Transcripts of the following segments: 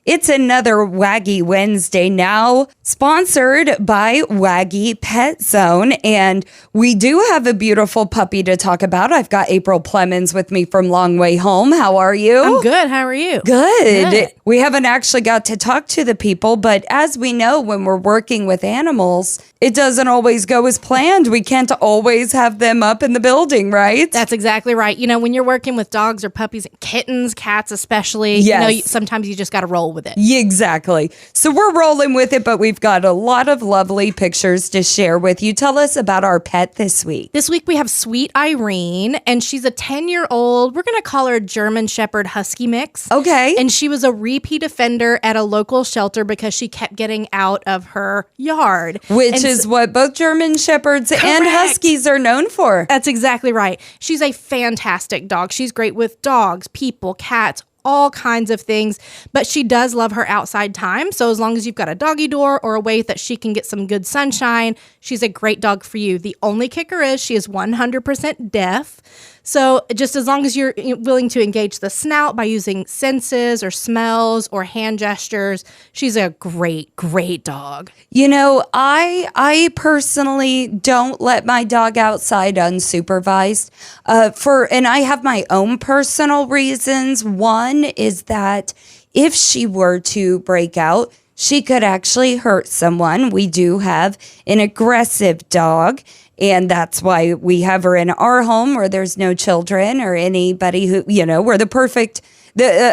It's another Waggie Wednesday now, sponsored by Waggie Pet Zone. And we do have a beautiful puppy to talk about. I've got April Plemons with me from Long Way Home. How are you? I'm good. How are you? Good. We haven't actually got to talk to the people, but as we know, when we're working with animals, it doesn't always go as planned. We can't always have them up in the building, right? That's exactly right. You know, when you're working with dogs or puppies, kittens, cats especially, Yes. sometimes you just got to roll with it. Yeah, exactly. So we're rolling with it, but we've got a lot of lovely pictures to share with you. Tell us about our pet this week. This week we have Sweet Irene, and she's a 10-year-old. We're going to call her German Shepherd Husky mix. Okay. And she was a repeat offender at a local shelter because she kept getting out of her yard. Which is what both German Shepherds and Huskies are known for. That's exactly right. She's a fantastic dog. She's great with dogs, people, cats, all kinds of things, but she does love her outside time. So as long as you've got a doggy door or a way that she can get some good sunshine, she's a great dog for you. The only kicker is she is 100% deaf. So just as long as you're willing to engage the snout by using senses or smells or hand gestures, she's a great, great dog. You know, I personally don't let my dog outside unsupervised and I have my own personal reasons. One is that if she were to break out, she could actually hurt someone. We do have an aggressive dog, and that's why we have her in our home where there's no children or anybody who, where the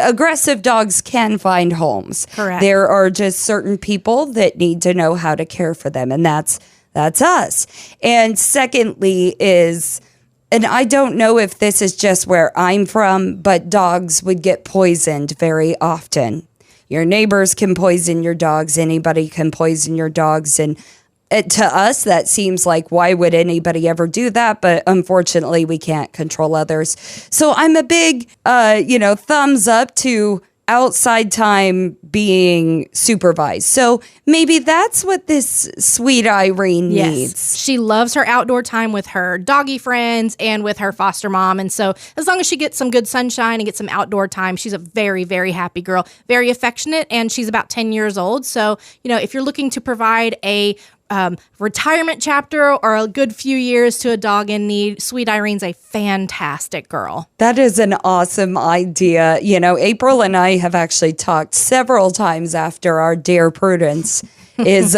aggressive dogs can find homes. Correct. There are just certain people that need to know how to care for them, and that's us. And secondly and I don't know if this is just where I'm from, but dogs would get poisoned very often. Your neighbors can poison your dogs. Anybody can poison your dogs. And to us, that seems like, why would anybody ever do that? But unfortunately, we can't control others. So I'm a big, thumbs up to outside time being supervised. So maybe that's what this Sweet Irene needs. She loves her outdoor time with her doggy friends and with her foster mom. And so as long as she gets some good sunshine and gets some outdoor time, she's a very, very happy girl, very affectionate, and she's about 10 years old. So, if you're looking to provide a retirement chapter or a good few years to a dog in need, Sweet Irene's a fantastic girl. That is an awesome idea. April and I have actually talked several times after our dear Prudence is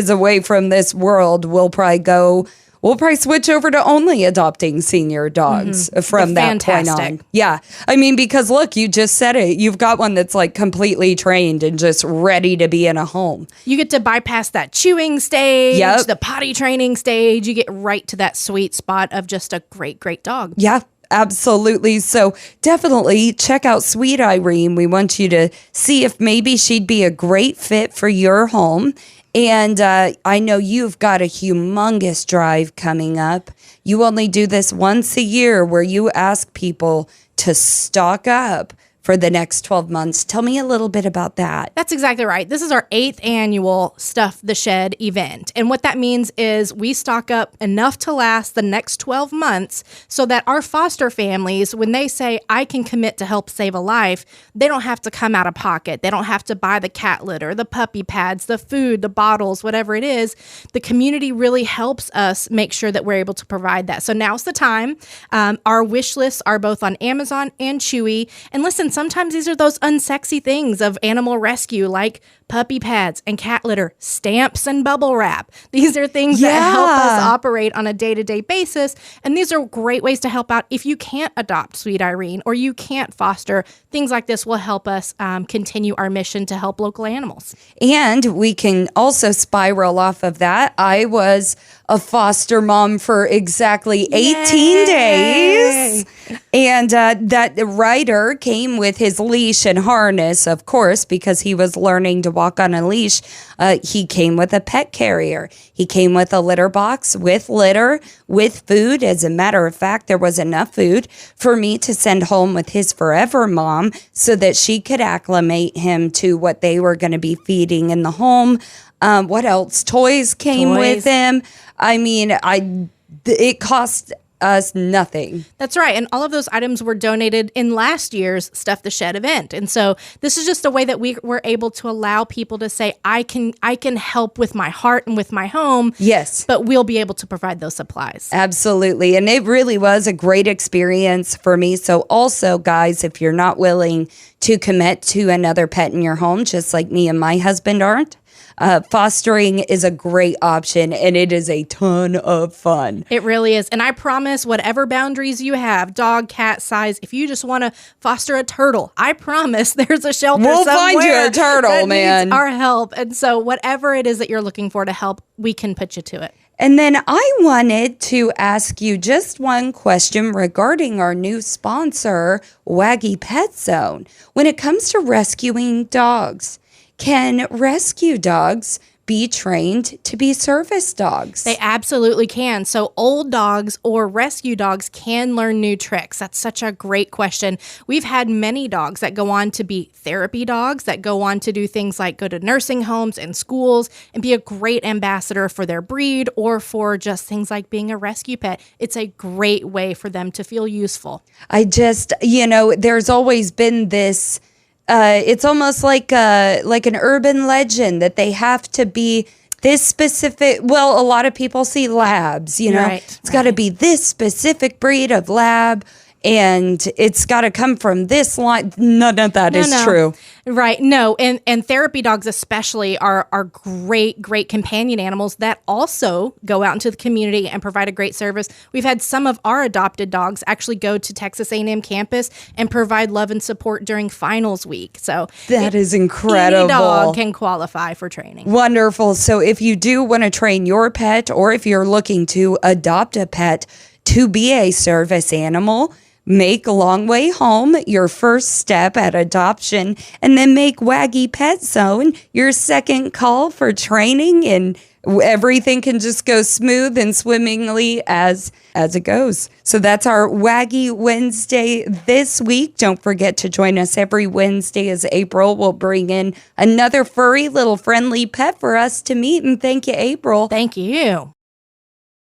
away from this world. We'll probably switch over to only adopting senior dogs from that point on. Yeah. I mean, because look, you just said it. You've got one that's like completely trained and just ready to be in a home. You get to bypass that chewing stage, the potty training stage. You get right to that sweet spot of just a great, great dog. Yeah. Absolutely. So definitely check out Sweet Irene. We want you to see if maybe she'd be a great fit for your home. And I know you've got a humongous drive coming up. You only do this once a year where you ask people to stock up for the next 12 months. Tell me a little bit about that. That's exactly right. This is our 8th annual Stuff the Shed event. And what that means is we stock up enough to last the next 12 months so that our foster families, when they say, I can commit to help save a life, they don't have to come out of pocket. They don't have to buy the cat litter, the puppy pads, the food, the bottles, whatever it is. The community really helps us make sure that we're able to provide that. So now's the time. Our wish lists are both on Amazon and Chewy. And listen, sometimes these are those unsexy things of animal rescue, like puppy pads and cat litter, stamps and bubble wrap. These are things that help us operate on a day-to-day basis. And these are great ways to help out if you can't adopt Sweet Irene or you can't foster. Things like this will help us continue our mission to help local animals. And we can also spiral off of that. I was a foster mom for exactly 18 days. And that rider came with his leash and harness, of course, because he was learning to walk on a leash. He came with a pet carrier. He came with a litter box with litter, with food. As a matter of fact, there was enough food for me to send home with his forever mom so that she could acclimate him to what they were going to be feeding in the home. What else? Toys came with him. I mean, it cost us nothing. That's right. And all of those items were donated in last year's Stuff the Shed event. And so this is just a way that we were able to allow people to say, I can help with my heart and with my home. Yes. But we'll be able to provide those supplies. Absolutely. And it really was a great experience for me. So also, guys, if you're not willing to commit to another pet in your home, just like me and my husband aren't, fostering is a great option, and it is a ton of fun. It really is. And I promise, whatever boundaries you have, dog, cat size, if you just want to foster a turtle, I promise there's a shelter We'll somewhere find you a turtle, that man. needs our help. And so whatever it is that you're looking for to help, we can put you to it. And then I wanted to ask you just one question regarding our new sponsor, Waggie Pet Zone. When it comes to rescuing dogs, can rescue dogs be trained to be service dogs? They absolutely can. So old dogs or rescue dogs can learn new tricks. That's such a great question. We've had many dogs that go on to be therapy dogs, that go on to do things like go to nursing homes and schools and be a great ambassador for their breed or for just things like being a rescue pet. It's a great way for them to feel useful. I just, there's always been this, it's almost like an urban legend that they have to be this specific. Well, a lot of people see labs, It's got to be this specific breed of lab, and it's got to come from this line. None of that is true. Right. No. And therapy dogs especially are great companion animals that also go out into the community and provide a great service. We've had some of our adopted dogs actually go to Texas A&M campus and provide love and support during finals week. So that is incredible. Any dog can qualify for training. Wonderful. So if you do want to train your pet, or if you're looking to adopt a pet to be a service animal, make Long Way Home your first step at adoption, and then make Waggie Pet Zone your second call for training, and everything can just go smooth and swimmingly as it goes. So that's our Waggie Wednesday this week. Don't forget to join us every Wednesday as April will bring in another furry little friendly pet for us to meet. And thank you, April. Thank you.